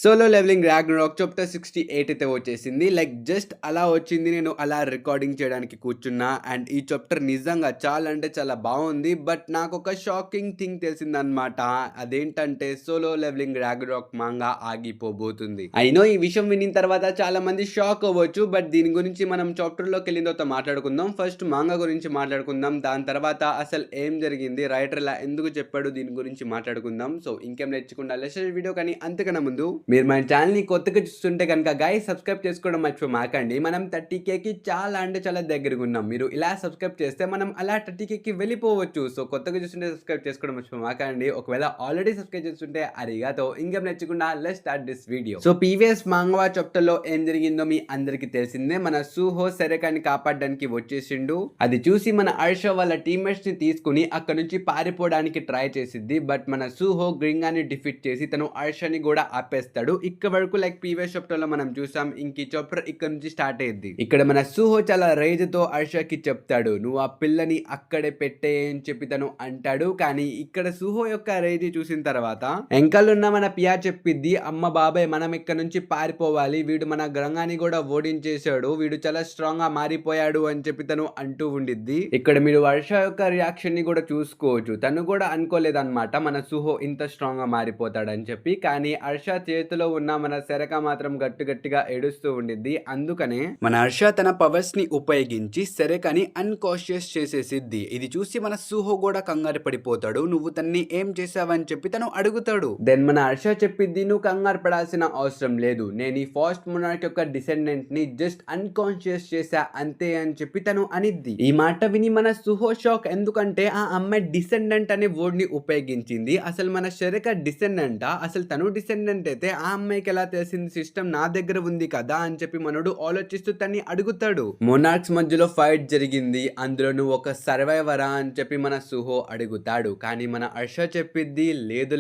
Solo Leveling Ragnarok chapter 68 అయితే వచ్చేసింది. Like just అలా వచ్చింది. నేను అలా రికార్డింగ్ చేయడానికి కూర్చున్నా. అండ్ ఈ చాప్టర్ నిజంగా చాలా అంటే చాలా బాగుంది. బట్ నాకొక షాకింగ్ థింగ్ తెలిసిందనమాట. అదేంటంటే సోలో లెవెలింగ్ రాగ్నరాక్ మాంగా ఆగిపోబోతుంది. అయినో ఈ విషయం వినిన తర్వాత చాలా మంది షాక్ అవ్వచ్చు. బట్ దీని గురించి మనం చాప్టర్లోకి వెళ్ళిన తర్వాత మాట్లాడుకుందాం. ఫస్ట్ మాంగా గురించి మాట్లాడుకుందాం. దాని తర్వాత అసలు ఏం జరిగింది, రైటర్ ఇలా ఎందుకు చెప్పాడు, దీని గురించి మాట్లాడుకుందాం. సో ఇంకేం నేర్చుకుంటా లెసన్ వీడియో. కానీ అంతకన్నా ముందు మీరు మన ఛానల్ని కొత్తగా చూస్తుంటే కనుక గైస్ సబ్స్క్రైబ్ చేసుకోవడం మర్చిపోమాకండి. మనం 30Kకి చాలా అంటే చాలా దగ్గరగా ఉన్నాం. మీరు ఇలా సబ్స్క్రైబ్ చేస్తే మనం అలా 30Kకి వెళ్ళిపోవచ్చు. సో కొత్తగా చూస్తుంటే సబ్స్క్రైబ్ చేసుకోవడం మర్చిపోమాకండి. ఒకవేళ ఆల్రెడీ సబ్స్క్రైబ్ చేస్తుంటే అరిగాతో ఇంకేం నేర్చుకున్నా let's start this video. So previous మాంగవా చాప్టర్ లో ఏం జరిగిందో మీ అందరికి తెలిసిందే. మన సూహో సెరెకాని కాపాడడానికి వచ్చేసిండు. అది చూసి మన హర్ష వాళ్ళ టీమ్మేట్స్ ని తీసుకుని అక్కడ నుంచి పారిపోవడానికి ట్రై చేసిద్ది. బట్ మన సూహో గ్రింగాని డిఫీట్ చేసి తను హర్షని కూడా ఆపేస్తాడు. ఇక్కడ వరకు లైక్ ప్రీవియస్ చాప్టర్ లో మనం చూసాం. ఇంక ఈ చాప్టర్ ఇక్కడ నుంచి స్టార్ట్ అయ్యింది. ఇక్కడ మన సూహో చాలా రేజ్ తో హర్షకి చెప్తాడు, నువ్వు ఆ పిల్లని అక్కడే పెట్టే అని చెప్పి తను అంటాడు. కానీ ఇక్కడ సూహో యొక్క రేజ్ చూసిన తర్వాత ఎంకలున్న మన పియా చెప్పిద్ది, అమ్మ బాబాయ్ మనం ఇక్కడ నుంచి పారిపోవాలి, వీడు మన గ్రంగాని కూడా ఓడించేశాడు, వీడు చాలా స్ట్రాంగ్ గా మారిపోయాడు అని చెప్పి తను అంటూ ఉండిద్ది. ఇక్కడ మీరు హర్ష యొక్క రియాక్షన్ ని కూడా చూసుకోవచ్చు. తను కూడా అనుకోలేదన్నమాట మన సూహో ఇంత స్ట్రాంగ్ గా మారిపోతాడని చెప్పి. కానీ హర్ష చేతిలో ఉన్న మన సెరక మాత్రం గట్టిగా ఏడుస్తూ ఉండిద్ది. అందుకనే మన హర్ష తన పవర్స్ ని ఉపయోగించి సెరకని అన్కాన్షియస్ చేసేసిద్ది. ఇది చూసి మన సూహో కూడా కంగారు పడిపోతాడు. నువ్వు తన్ని ఏం చేసావని చెప్పి తను అడుగుతాడు. దెన్ మన హర్ష చెప్పిద్ది, నువ్వు కంగారు పడాల్సిన అవసరం లేదు, నేను ఈ ఫాస్ట్ మొనార్క్ యొక్క డిసెండెంట్ ని జస్ట్ అన్కాన్షియస్ చేసా అంతే అని చెప్పి తను అనిద్ది. ఈ మాట విని మన సుహో షాక్. ఎందుకంటే ఆ అమ్మాయి డిసెండెంట్ అనే వర్డ్ ని ఉపయోగించింది. అసలు మన శరక డిసెండెంటా? అసలు తను డిసెండెంట్ అయితే ఆ అమ్మాయికి ఎలా తెలిసింది, సిస్టమ్ నా దగ్గర ఉంది కదా అని చెప్పి మనోడు ఆలోచిస్తూ తన్ని అడుగుతాడు. మొనార్క్స్ మధ్యలో ఫైట్ జరిగింది, అందులో నువ్వు ఒక సర్వైవరా అని చెప్పి మన సుహో అడుగుతాడు. కానీ మన హర్ష చెప్పిద్ది,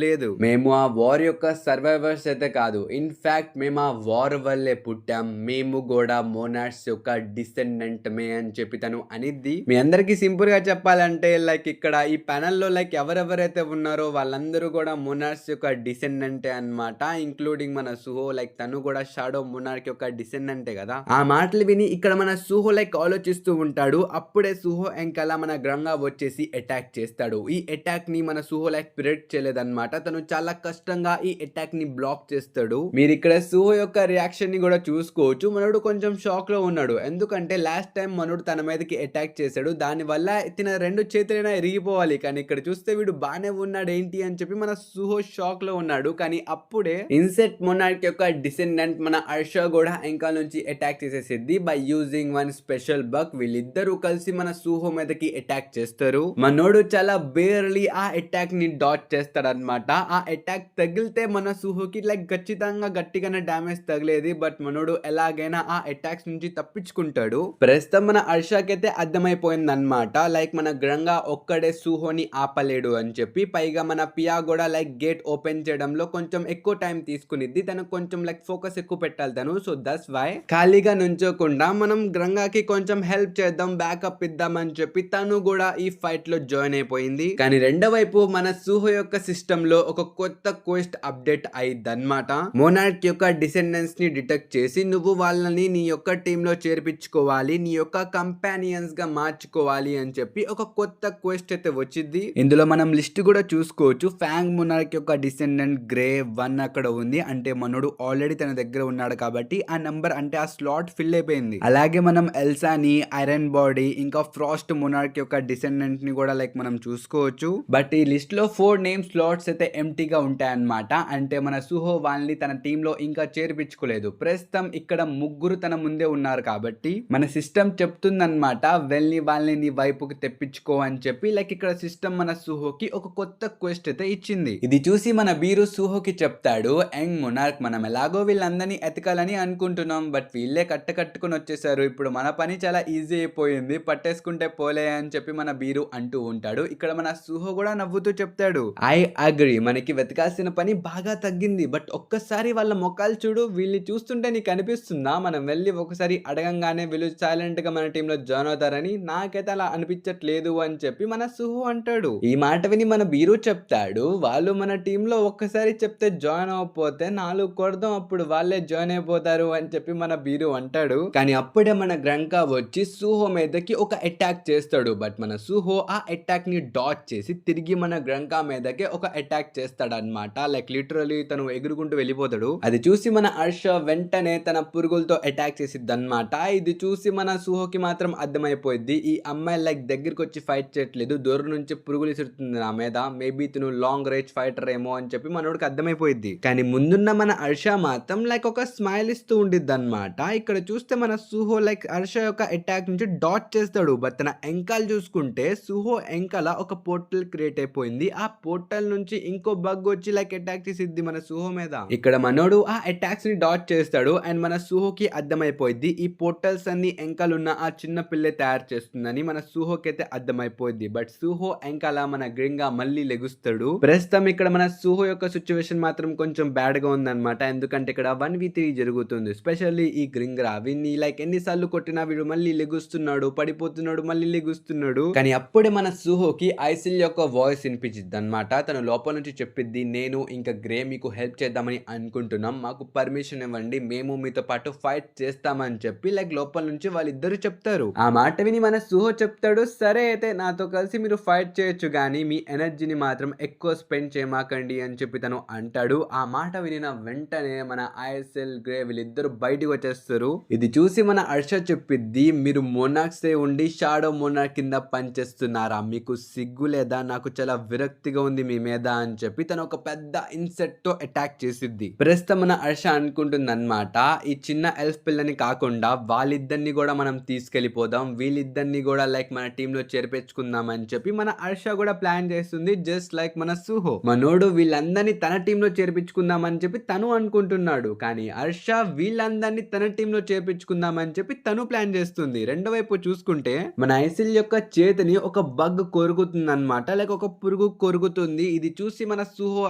లేదు మేము ఆ వార్ యొక్క సర్వైవర్స్ అయితే కాదు, ఇన్ఫాక్ట్ మేము ఆ వార్ వల్లే పుట్టాం, మేము కూడా మోనార్క్స్ యొక్క డిసెండెంట్ మే అని చెప్పి తను అనిద్ది. మీ అందరికి సింపుల్ గా చెప్పాలంటే లైక్ ఇక్కడ ఈ ప్యానెల్ లో లైక్ ఎవరెవరైతే ఉన్నారో వాళ్ళందరూ కూడా మోనార్క్స్ యొక్క డిసెండెంటే అన్నమాట. ఇంక్లూడింగ్ మన సుహో, లైక్ తను కూడా షాడో మోనార్క్ యొక్క డిసెండెంటే కదా. ఆ మాటలు విని ఇక్కడ మన సుహో లైక్ ఆలోచిస్తూ ఉంటాడు. అప్పుడే సుహో ఎంకలా మన గ్రంగా వచ్చేసి అటాక్ చేస్తాడు. ఈ అటాక్ ని మన సుహో లైక్ ప్రిడిక్ట్ చేయలేదన్నమాట. తను చాలా కష్టంగా ఈ అటాక్ ని బ్లాక్ చేస్తాడు. మీరు ఇక్కడ సుహో యొక్క రియాక్షన్ ని కూడా చూసుకోవచ్చు. మనోడు కొంచెం షాక్ లో ఉన్నాడు. ఎందుకంటే లాస్ట్ టైం మనోడు తన మీదకి అటాక్ చేశాడు, దాని వల్ల తిన రెండు చేతులైనా ఇరిగిపోవాలి. కానీ ఇక్కడ చూస్తే వీడు బానే ఉన్నాడు ఏంటి అని చెప్పి మన సుహో షాక్ లో ఉన్నాడు. కానీ అప్పుడే ఇన్సెట్ మొనార్క్ యొక్క డిసెండెంట్ మన హర్ష కూడా ఇంకా నుంచి అటాక్ చేసేసిద్ది by using one special bug. వీళ్ళిద్దరూ కలిసి మన సుహో మీదకి అటాక్ చేస్తారు. మనోడు చాలా బేర్లీ ఆ అటాక్ ని డాచ్ చేస్తాడనమాట. ఆ అటాక్ తగిలితే మన సుహోకి లైక్ ఖచ్చితంగా గట్టిగానే డ్యామేజ్ తగిలేది. బట్ మనోడు ఎలాగైనా ఆ అటాక్స్ నుంచి తప్పించుకుంటాడు. ప్రస్తుతం మన హర్షకైతే అర్థమైపోయింది అనమాట, లైక్ మన గ్రంగా ఒక్కడే సుహోని ఆపలేడు అని చెప్పి. పైగా మన పియా కూడా లైక్ గేట్ ఓపెన్ చేయడంలో కొంచెం ఎక్కువ టైం తీసుకునిద్ది. తనకు కొంచెం లైక్ ఫోకస్ ఎక్కువ పెట్టాలి తను. సో దట్స్ వై ఖాళీగా నుంచోకుండా మనం గ్రంగాకి కొంచెం హెల్ప్ చేద్దాం, బ్యాకప్ ఇద్దాం అని చెప్పి తను కూడా ఈ ఫైట్ లో జాయిన్ అయిపోయింది. కానీ రెండో వైపు మన సుహో యొక్క సిస్టమ్ లో ఒక కొత్త క్వెస్ట్ అప్డేట్ అయ్యిద్ది అనమాట. మోనార్క్ యొక్క డిసెండెన్స్ ని డిటెక్ట్ చేసి నువ్వు వాళ్ళని నీ యొక్క టీమ్ లో చేర్పించుకోవాలి, నీ యొక్క కంపానియన్స్ గా మార్చుకోవాలి అని చెప్పి ఒక కొత్త క్వెస్ట్ అయితే వచ్చింది. ఇందులో మనం లిస్ట్ కూడా చూసుకోవచ్చు. ఫ్యాంగ్ మొనార్క్ యొక్క డిసెండెంట్ గ్రే 1 అక్కడ ఉంది. అంటే మనోడు ఆల్రెడీ తన దగ్గర ఉన్నాడు కాబట్టి ఆ నంబర్ అంటే ఆ స్లాట్ ఫిల్ అయిపోయింది. అలాగే మనం ఎల్సాని, ఐరన్ బాడీ, ఇంకా ఫ్రాస్ట్ మొనార్క్ యొక్క డిసెండెంట్ ని కూడా లైక్ మనం చూసుకోవచ్చు. బట్ ఈ లిస్ట్ లో 4 నేమ్ స్లాట్స్ అయితే ఎంటీగా ఉంటాయన్నమాట. అంటే మన సుహో వాళ్ళని తన టీమ్ లో ఇంకా చేర్పించుకోలేదు. ప్రస్తుతం ఇక్కడ ముగ్గురు తన ముందే ఉన్నారు కాబట్టి మన సిస్టమ్ చెప్తుందన్నమాట, వెళ్ళి వాళ్ళని నీ వైపుకి తెప్పించుకో అని చెప్పి. లైక్ ఇక్కడ సిస్టమ్ మన సుహోకి ఒక కొత్త క్వెస్ట్ అయితే ఇచ్చింది. ఇది చూసి మన బీరు సుహోకి చెప్తాడు, యంగ్ మొనార్క్ మనం ఎలాగో వీళ్ళందరినీ ఎతకాలని అనుకుంటున్నాం, బట్ వీళ్ళే కట్టుకుని వచ్చేసారు, ఇప్పుడు మన పని చాలా ఈజీ అయిపోయింది, పట్టేసుకుంటే పోలే అని చెప్పి మన బీరు అంటూ ఉంటాడు. ఇక్కడ మన సుహో కూడా నవ్వుతూ చెప్తాడు, ఐ అగ్రీ, మనకి వెతకాల్సిన పని బాగా తగ్గింది, బట్ ఒక్కసారి వాళ్ళ మొక్కలు చూడు, వీళ్ళు చూస్తుంటే నీకు అనిపిస్తుందా మనం వెళ్ళి ఒకసారి అడగంగానే వీళ్ళు సైలెంట్ గా మన టీంలో జాయిన్ అవుతారని? నాకైతే అలా అనిపించట్లేదు అని చెప్పి మన సుహో అంటాడు. ఈ మాట విని మన బీరు చెప్తాడు, వాళ్ళు మన టీంలో ఒక్కసారి చెప్తే జాయిన్ అవ్వకపోతే లేకపోతే 4 కొడదాం అప్పుడు వాళ్ళే జాయిన్ అయిపోతారు అని చెప్పి మన బీరు అంటాడు. కానీ అప్పుడే మన గ్రంకా వచ్చి సూహో మీదకి ఒక అటాక్ చేస్తాడు. బట్ మన సూహో ఆ అటాక్ ని డాచ్ చేసి తిరిగి మన గ్రంకా మీదకి ఒక అటాక్ చేస్తాడన్నమాట. లైక్ లిటరల్లీ తను ఎగురుకుంటూ వెళ్ళిపోతాడు. అది చూసి మన హర్ష వెంటనే తన పురుగులతో అటాక్ చేసిద్దన్నమాట. ఇది చూసి మన సూహోకి మాత్రం అర్థమైపోయింది, ఈ అమ్మాయి లైక్ దగ్గరికి వచ్చి ఫైట్ చేయట్లేదు, దూరం నుంచి పురుగులు ఇసురుతుంది నా మీద, మేబీ తను లాంగ్ రేంజ్ ఫైటర్ ఏమో అని చెప్పి మనోడికి అర్థమైపోయింది. కానీ ముందున్న మన హర్ష మాత్రం లైక్ ఒక స్మైల్ ఇస్తూ ఉండిద్ది అనమాట. ఇక్కడ చూస్తే మన సూహో లైక్ హర్ష యొక్క అటాక్ నుంచి డాట్ చేస్తాడు. బట్ తన ఎంకాల్ చూసుకుంటే సూహో ఎంకాల ఒక పోర్టల్ క్రియేట్ అయిపోయింది. ఆ పోర్టల్ నుంచి ఇంకో బగ్ వచ్చి లైక్ అటాక్ చేసిద్ది మన సూహో మీద. ఇక్కడ మనోడు ఆ అటాక్స్ ని డాట్ చేస్తాడు అండ్ మన సూహోకి అర్థమైపోయింది ఈ పోర్టల్స్ అన్ని ఎంకాల్ ఉన్న ఆ చిన్న పిల్లే తయారు చేస్తుందని మన సూహోకి అయితే అర్థమైపోయింది. బట్ సూహో ఎంకాల మన గ్రింగా మళ్ళీ లెగుస్తాడు. ప్రస్తుతం ఇక్కడ మన సూహో యొక్క సిచ్యువేషన్ మాత్రం కొంచెం బ్యాడ్ గా ఉందన్నమాట. ఎందుకంటే ఇక్కడ 1v3 జరుగుతుంది. స్పెషల్లీ ఈ గ్రింగ్రా విన్ని లైక్ ఎన్నిసార్లు కొట్టినా వీడు మళ్ళీ లెగుస్తున్నాడు, పడిపోతున్నాడు, మళ్ళీ లెగుస్తున్నాడు. కానీ అప్పుడే మన సూహోకి ఐసిల్ యొక్క వాయిస్ వినిపించింది అనమాట. తను లోపల నుంచి చెప్పిద్ది, నేను ఇంకా గ్రే మీకు హెల్ప్ చేద్దామని అనుకుంటున్నాం, మాకు పర్మిషన్ ఇవ్వండి, మేము మీతో పాటు ఫైట్ చేస్తామని చెప్పి లైక్ లోపల నుంచి వాళ్ళిద్దరు చెప్తారు. ఆ మాట విని మన సూహో చెప్తాడు, సరే అయితే నాతో కలిసి మీరు ఫైట్ చేయొచ్చు కానీ మీ ఎనర్జీని మాత్రం ఎక్కువ స్పెండ్ చేయమాకండి అని చెప్పి తను అంటాడు. ఆ మాట వినిన వెంటనే మన ఐఎస్ఎల్ గ్రే వీళ్ళిద్దరు బయటికి వచ్చేస్తారు. ఇది చూసి మన హర్ష చెప్పిద్ది, మీరు మోనార్క్స్ ఉండి షాడో మోనార్క్ కింద పనిచేస్తున్నారా, మీకు సిగ్గు లేదా, నాకు చాలా విరక్తిగా ఉంది మీ మీద అని చెప్పి తను ఒక పెద్ద ఇన్సెక్ట్ తో అటాక్ చేసిద్ది. ప్రస్తుతం మన హర్ష అనుకుంటుంది అనమాట, ఈ చిన్న ఎల్ఫ్ పిల్లని కాకుండా వాళ్ళిద్దరిని కూడా మనం తీసుకెళ్లిపోదాం, వీళ్ళిద్దరిని కూడా లైక్ మన టీమ్ లో చేర్పించుకుందాం అని చెప్పి మన హర్ష కూడా ప్లాన్ చేస్తుంది. జస్ట్ లైక్ మన సూహో. మనోడు వీళ్ళందరినీ తన టీమ్ లో చేర్పించుకుందాం అని చెప్పి తను అనుకుంటున్నాడు. కానీ హర్ష వీళ్ళందరినీ తన టీమ్ లో చేర్పించుకుందాం అని చెప్పి తను ప్లాన్ చేస్తుంది. రెండో వైపు చూసుకుంటే మన ఐసిల్ యొక్క చేతిని ఒక బగ్ కొరుకుతుంది అనమాట. లైక్ ఒక పురుగు కొరుకుతుంది. ఇది చూసి మన సూహో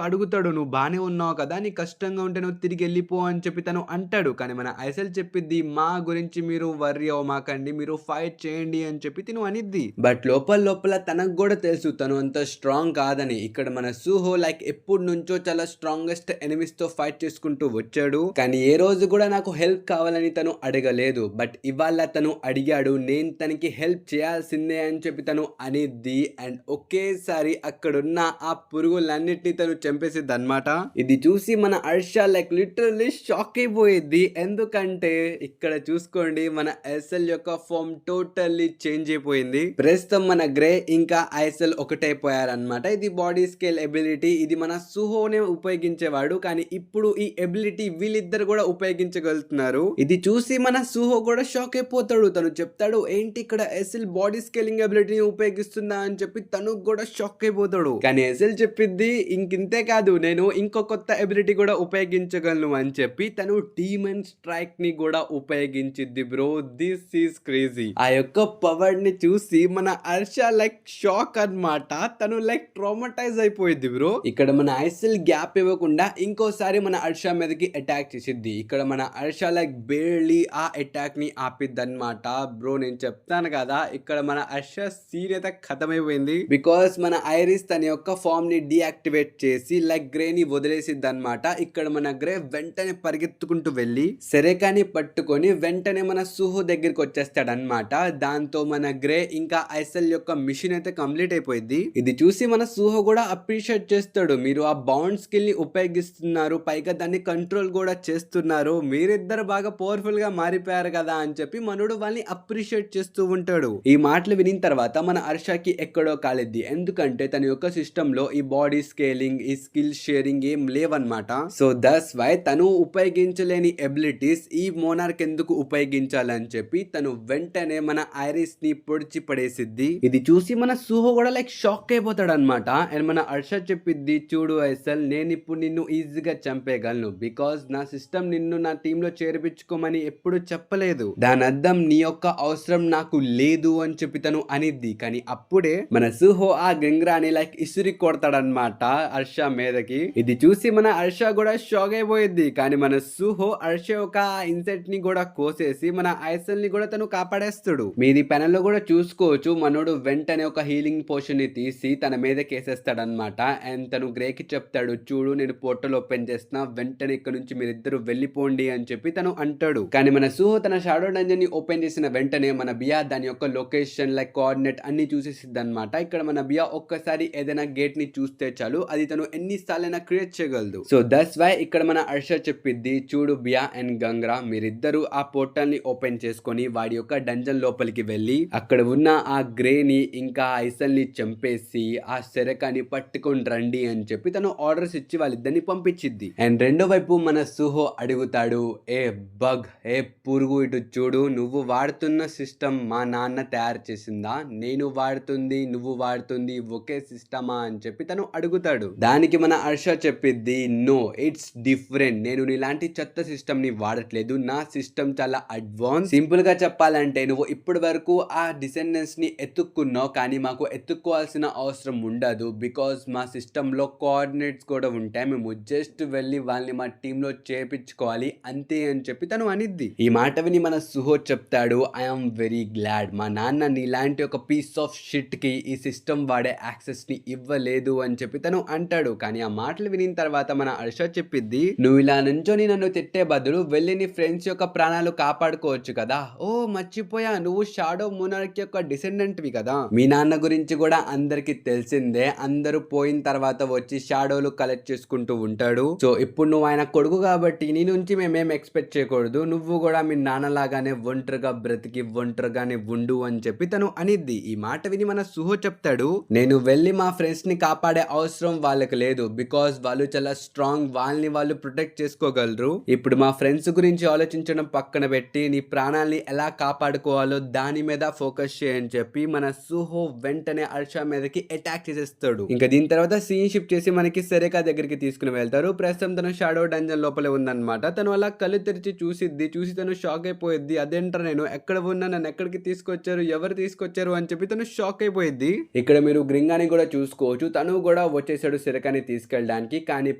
అడుగుతాడు, నువ్వు బానే ఉన్నావు కదా, నీ కష్టంగా ఉంటే నువ్వు తిరిగి వెళ్ళిపో అని చెప్పి తను అంటాడు. కానీ మన ఐసిల్ చెప్పిద్ది, మా గురించి మీరు వర్రీ అవ్వమాకండి, మీరు ఫైట్ చేయండి అని చెప్పి తిను అనిద్ది. బట్ లోపల లోపల తనకు కూడా తెలుసు తను అంత స్ట్రాంగ్ కాదని. ఇక్కడ మన సూహో లైక్ ఎప్పుడు నుంచో చాలా స్ట్రాంగెస్ట్ ఎనిమిస్ తో ఫైట్ చేసుకుంటూ వచ్చాడు. కానీ ఏ రోజు కూడా నాకు హెల్ప్ కావాలని తను అడగలేదు. బట్ ఇవాళ తను అడిగాడు, నేను తనకి హెల్ప్ చేయాల్సిందే అని చెప్పి తను అనిద్ది. అండ్ ఒకేసారి అక్కడున్న ఆ పురుగులన్నిటిని తను చంపేసిద్ది అనమాట. ఇది చూసి మన హర్ష లైక్ లిటరల్లీ షాక్ అయిపోయింది. ఎందుకంటే ఇక్కడ చూసుకోండి మన ఎస్ఎల్ యొక్క ఫామ్ టోటల్లీ చేంజ్ అయిపోయింది. ప్రస్తుతం మన గ్రే ఇంకా ఐఎస్ఎల్ ఒకటైపోయారనమాట. ఇది బాడీ స్కేల్ ఎబిలిటీ. ఇది మన సూహోనే ఉపయోగించేవాడు కానీ ఇప్పుడు ఈ ఎబిలిటీ వీళ్ళిద్దరు కూడా ఉపయోగించగలుగుతున్నారు. ఇది చూసి మన సూహో కూడా షాక్ అయిపోతాడు. తను చెప్తాడు, ఏంటి ఇక్కడ ఎస్ఎల్ బాడీ స్కేలింగ్ ఎబిలిటీని ఉపయోగిస్తుందా అని చెప్పి తను కూడా షాక్ అయిపోతాడు. కానీ ఎస్ఎల్ చెప్పిద్ది, ఇంకింతే కాదు, నేను ఇంకో కొత్త ఎబిలిటీ కూడా ఉపయోగించగలను అని చెప్పి తను డీమన్ స్ట్రైక్ ని కూడా ఉపయోగించిద్ది. Bro this is crazy. ఆ యొక్క పవర్ ని చూసి మన హర్ష లైక్ షాక్ అన్నమాట. తను లైక్ ట్రామటైజ్ అయిపోయింది బ్రో. ఇక్కడ మన ఐసిల్ గ్యాప్ ఇవ్వకుండా ఇంకోసారి మన హర్ష మీదకి అటాక్ చేసిద్ది. ఇక్కడ మన హర్ష లైక్ బేర్లీ ఆ అటాక్ ని ఆపిద్ది అనమాట. బ్రో నేను చెప్తాను కదా, ఇక్కడ మన హర్ష సీన్ అయితే ఖతమైపోయింది. బికాస్ మన ఐరిస్ తన యొక్క ఫామ్ ని డియాక్టివేట్ చేసి లైక్ గ్రే ని వదిలేసిద్ది అనమాట. ఇక్కడ మన గ్రే వెంటనే పరిగెత్తుకుంటూ వెళ్ళి సెరేకాని పట్టుకొని వెంటనే మన సూహో దగ్గరికి వచ్చేస్తాడు అనమాట. దాంతో మన గ్రే ఇంకా ఐసెల్ యొక్క మిషన్ అయితే కంప్లీట్ అయిపోయింది. ఇది చూసి మన సూహో కూడా అప్రిషియేట్ చేస్తాడు, మీరు ఆ బౌండ్ స్కిల్ ని ఉపయోగిస్తున్నారు, పైగా దాన్ని కంట్రోల్ కూడా చేస్తున్నారు, మీరిద్దరు బాగా పవర్ఫుల్ గా మారిపోయారు కదా అని చెప్పి మనోడు వాళ్ళని అప్రిషియేట్ చేస్తూ ఉంటాడు. ఈ మాటలు వినిన తర్వాత మన హర్షకి ఎక్కడో కాలిద్ది. ఎందుకంటే తన యొక్క సిస్టమ్ లో ఈ బాడీ స్కేలింగ్, ఈ స్కిల్ షేరింగ్ ఏం లేవన్నమాట. సో దట్స్ వై తను ఉపయోగించలేని ఎబిలిటీస్ ఈ మోనార్క్ ఎందుకు ఉపయోగించాలని చెప్పి తను వెంటనే మన ఐరిస్ ని పొడిచి పడేసిద్ది. ఇది చూసి మన సూహో కూడా లైక్ షాక్ అయిపోతాడు అనమాట. అండ్ మన హర్ష చెప్పిద్ది, చూడు ఐసల్, నేను ఇప్పుడు నిన్ను ఈజీగా చంపేయగలను బికాస్ నా సిస్టమ్ నిన్ను నా టీమ్ లో చేర్పించుకోమని ఎప్పుడు చెప్పలేదు, దాని అర్థం నీ యొక్క అవసరం నాకు లేదు అని చెప్పి తను అనిద్ది. కానీ అప్పుడే మన సూహో ఆ గంగ్రాని లైక్ ఇసురి కొడతాడనమాట హర్ష మీదకి. ఇది చూసి మన హర్ష కూడా షాక్ అయిపోయింది. కానీ మన సూహో హర్ష యొక్క ఇన్సెక్ట్ ని కూడా కోసేసి మన ఐసల్ ని కూడా తను కాపాడేస్తాడు. మీది పెనల్ లో కూడా చూసుకోవచ్చు, మనోడు వెంటనే ఒక హీలింగ్ పోషన్ ని తీసి తన మీద కేసేస్తాడనమాట. అండ్ తను గ్రేకి చెప్తాడు, చూడు నేను పోర్టల్ ఓపెన్ చేస్తున్నా, వెంటనే ఇక్కడ నుంచి మీరిద్దరు వెళ్ళిపోండి అని చెప్పి తను అంటాడు. కానీ మన సుహో తన షాడో డంజన్ ని ఓపెన్ చేసిన వెంటనే మన బియా దాని యొక్క లొకేషన్ లైక్ కోఆర్డినేట్ అన్ని చూసేసిద్ది అనమాట. ఇక్కడ మన బియా ఒక్కసారి ఏదైనా గేట్ ని చూస్తే చాలు అది తను ఎన్నిసార్లైనా క్రియేట్ చేయగలదు. సో దట్స్ వై ఇక్కడ మన హర్ష చెప్పిద్ది, చూడు బియా అండ్ గంగ్రా, మీరిద్దరు ఆ పోర్టల్ ని ఓపెన్ చేసుకొని వాడి యొక్క డంజన్ లోపలికి వెళ్ళి అక్కడ ఉన్న ఆ గ్రే ని ఇంకా ఐసల్ ని చంపేసి ఆ సెరకాని పట్టుకొని రండి అని చెప్పి తను ఆర్డర్స్ ఇచ్చి వాళ్ళిద్దరిని పంపించిద్ది. అండ్ రెండో వైపు మన సుహో అడుగుతాడు, ఏ బగ్, ఏ పురుగు, ఇటు చూడు, నువ్వు వాడుతున్న సిస్టమ్ మా నాన్న తయారు చేసిందా, నేను వాడుతుంది నువ్వు వాడుతుంది ఒకే సిస్టమా అని చెప్పి తను అడుగుతాడు. దానికి మన హర్ష చెప్పిద్ది, నో ఇట్స్ డిఫరెంట్, నేను ఇలాంటి చెత్త సిస్టమ్ ని వాడట్లేదు, నా సిస్టమ్ చాలా అడ్వాన్స్. సింపుల్ గా చెప్పాలంటే నువ్వు ఇప్పటి వరకు ఆ డిసెండెంట్స్ ని ఎత్తుక్కున్నావు, కానీ మాకు ఎత్తుక్కోవాల్సిన అవసరం ఉండదు, బికాస్ మా సిస్టమ్ లో కోఆర్డినేట్స్ కూడా ఉంటాయి, మేము జస్ట్ వెళ్ళి వాళ్ళని మా టీమ్ లో చేపించుకోవాలి అంతే అని చెప్పి తను అనిద్ది. ఈ మాట విని మన సుహో చెప్తాడు, ఐఎమ్ వెరీ గ్లాడ్, మా నాన్న నీలాంటి ఒక పీస్ ఆఫ్ షిట్ కి ఈ సిస్టమ్ వాడే యాక్సెస్ ని ఇవ్వలేదు అని చెప్పి తను అంటాడు. కానీ ఆ మాటలు వినిన తర్వాత మన హర్ష చెప్పిద్ది, నువ్వు ఇలా నుంచొని నన్ను తిట్టే బదులు వెళ్ళి నీ ఫ్రెండ్స్ యొక్క ప్రాణాలు కాపాడుకోవచ్చు కదా. ఓ మర్చిపోయా, నువ్వు షాడో మోనార్క్ యొక్క డిసెండెంట్ వి కదా. మీ నాన్న గురించి కూడా అందరికి తెలిసిందే, అందరూ పోయిన తర్వాత వచ్చి షాడోలు కలెక్ట్ చేసుకుంటూ ఉంటాడు. సో ఇప్పుడు నువ్వు ఆయన కొడుకు కాబట్టి నీ నుంచి మేమేం ఎక్స్పెక్ట్ చేయకూడదు, నువ్వు కూడా మీ నాన్నలాగానే ఒంటరిగా బ్రతికి ఒంటరిగానే ఉండు అని చెప్పి తను అనిద్ది. ఈ మాట విని మన సుహో చెప్తాడు, నేను వెళ్ళి మా ఫ్రెండ్స్ ని కాపాడే అవసరం వాళ్ళకి లేదు, బికాస్ వాళ్ళు చాలా స్ట్రాంగ్, వాళ్ళని వాళ్ళు ప్రొటెక్ట్ చేసుకోగలరు. ఇప్పుడు మా ఫ్రెండ్స్ గురించి ఆలోచించడం పక్కన పెట్టి నీ ప్రాణాలని ఎలా కాపాడుకోవాలో దాని మీద ఫోకస్ చేయని చెప్పి మన సుహో వెంటనే హర్ష మీదకి అటాక్ చేసేస్తాడు. ఇంకా దీని తర్వాత సీన్ షిఫ్ట్ చేసి మనకి సెరెకా దగ్గరికి తీసుకుని వెళ్తారు. ప్రస్తుతం తను షాడో డంజన్ లోపలే ఉందన్నమాట. తను అలా కళ్ళు తెరిచి చూసి తను షాక్ అయిపోయింది, అదేంటారు నేను ఎక్కడ ఉన్నా, నన్ను ఎక్కడికి తీసుకొచ్చారు, ఎవరు తీసుకొచ్చారు అని చెప్పి తను షాక్ అయిపోయింది. ఇక్కడ మీరు గ్రింగాని కూడా చూసుకోవచ్చు, తను కూడా వచ్చేసాడు సెరకాని తీసుకెళ్ళడానికి. కానీ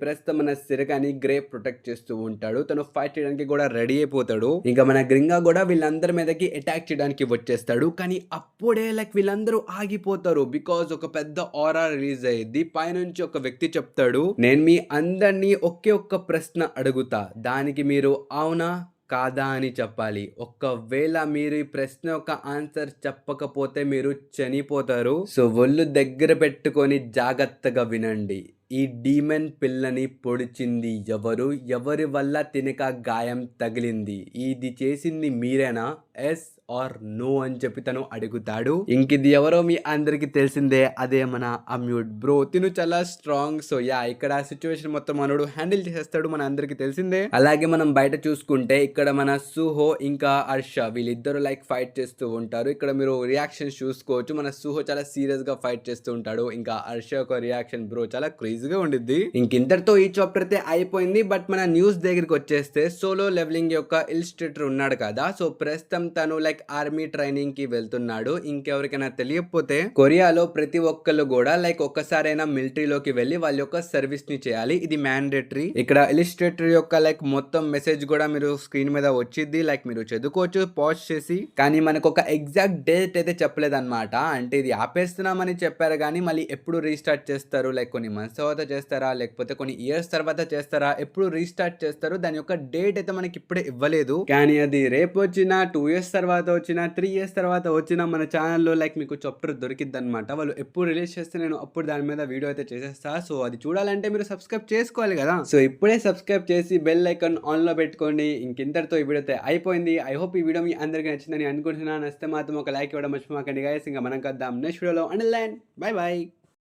ప్రస్తుతం మన సెరకాని గ్రే ప్రొటెక్ట్ చేస్తూ ఉంటాడు, తను ఫైట్ చేయడానికి కూడా రెడీ అయిపోతాడు. ఇంకా మన గ్రింగా కూడా వీళ్ళందరి మీదకి అటాక్ చేయడానికి వచ్చేస్తాడు. కానీ అప్పుడే లైక్ వీళ్ళందరూ ఆగిపోతారు, బికాజ్ ఒక పెద్ద ఆరా రిలీజ్ అయ్యింది. పైనుంచి ఒక వ్యక్తి చెప్తాడు, నేను మీ అందరినీ ఒకే ఒక్క ప్రశ్న అడుగుతా, దానికి మీరు అవునా కాదా అని చెప్పాలి. ఒకవేళ మీరు ఈ ప్రశ్న యొక్క ఆన్సర్ చెప్పకపోతే మీరు చనిపోతారు. సో ఒళ్ళు దగ్గర పెట్టుకొని జాగ్రత్తగా వినండి. ఈ డీమన్ పిల్లని పొడిచింది ఎవరు, ఎవరి వల్ల తినక గాయం తగిలింది, ఇది చేసింది మీరేనా, ఎస్ ఆర్ నో అని చెప్పి తను అడుగుతాడు. ఇంక ఇది ఎవరో మీ అందరికి తెలిసిందే, అదే మన అమ్యూట్ బ్రో. తిను చాలా స్ట్రాంగ్. సో యా, ఇక్కడ సిచ్యువేషన్ మొత్తం మనోడు హ్యాండిల్ చేసేస్తాడు, మన అందరికి తెలిసిందే. అలాగే మనం బయట చూసుకుంటే ఇక్కడ మన సుహో ఇంకా హర్ష వీళ్ళిద్దరు లైక్ ఫైట్ చేస్తూ ఉంటారు. ఇక్కడ మీరు రియాక్షన్స్ చూసుకోవచ్చు, మన సుహో చాలా సీరియస్ గా ఫైట్ చేస్తూ ఉంటాడు, ఇంకా హర్ష యొక్క రియాక్షన్ బ్రో చాలా క్రేజీగా ఉండిద్ది. ఇంకింతటితో ఈ చాప్టర్ అయితే అయిపోయింది. బట్ మన న్యూస్ దగ్గరికి వచ్చేస్తే సోలో లెవెలింగ్ యొక్క ఇల్స్ట్రేటర్ ఉన్నాడు కదా, సో ప్రస్తుతం తను లైక్ ఆర్మీ ట్రైనింగ్ కి వెళ్తున్నాడు. ఇంకెవరికైనా తెలియకపోతే కొరియాలో ప్రతి ఒక్కళ్ళు కూడా లైక్ ఒక్కసారైనా మిలిటరీలోకి వెళ్ళి వాళ్ళ యొక్క సర్వీస్ ని చేయాలి, ఇది మ్యాండేటరీ. ఇక్కడ ఇలిస్ట్రేటర్ యొక్క లైక్ మొత్తం మెసేజ్ కూడా మీరు స్క్రీన్ మీద వచ్చింది, లైక్ మీరు చదువుకోవచ్చు పాజ్ చేసి. కానీ మనకు ఒక ఎగ్జాక్ట్ డేట్ అయితే చెప్పలేదు అనమాట, అంటే ఇది ఆపేస్తున్నామని చెప్పారు కానీ మళ్ళీ ఎప్పుడు రీస్టార్ట్ చేస్తారు, లైక్ కొన్ని మంత్స్ తర్వాత చేస్తారా లేకపోతే కొన్ని ఇయర్స్ తర్వాత చేస్తారా, ఎప్పుడు రీస్టార్ట్ చేస్తారు, దాని యొక్క డేట్ అయితే మనకి ఇప్పుడే ఇవ్వలేదు. కానీ అది రేపు వచ్చిన 2 years తర్వాత వచ్చిన 3 years తర్వాత వచ్చిన మన ఛానల్లో లైక్ మీకు చాప్టర్ దొరికిద్ది అనమాట. వాళ్ళు ఎప్పుడు రిలీజ్ చేస్తే నేను అప్పుడు దాని మీద వీడియో అయితే చేసేస్తా. సో అది చూడాలంటే మీరు సబ్స్క్రైబ్ చేసుకోవాలి కదా. సో ఇప్పుడే సబ్స్క్రైబ్ చేసి బెల్ ఐకాన్ ఆన్ లో పెట్టుకోండి. ఇంకింతటితో ఈ వీడియో అయితే అయిపోయింది. ఐ హోప్ ఈ వీడియో మీ అందరికీ నచ్చిందని అనుకుంటున్నాను. నచ్చితే మాత్రం ఒక లైక్ ఇవ్వడం మర్చిపోకండి గైస్. ఇంకా మనం కద్దాం నెక్స్ట్ వీడియోలో. And by by.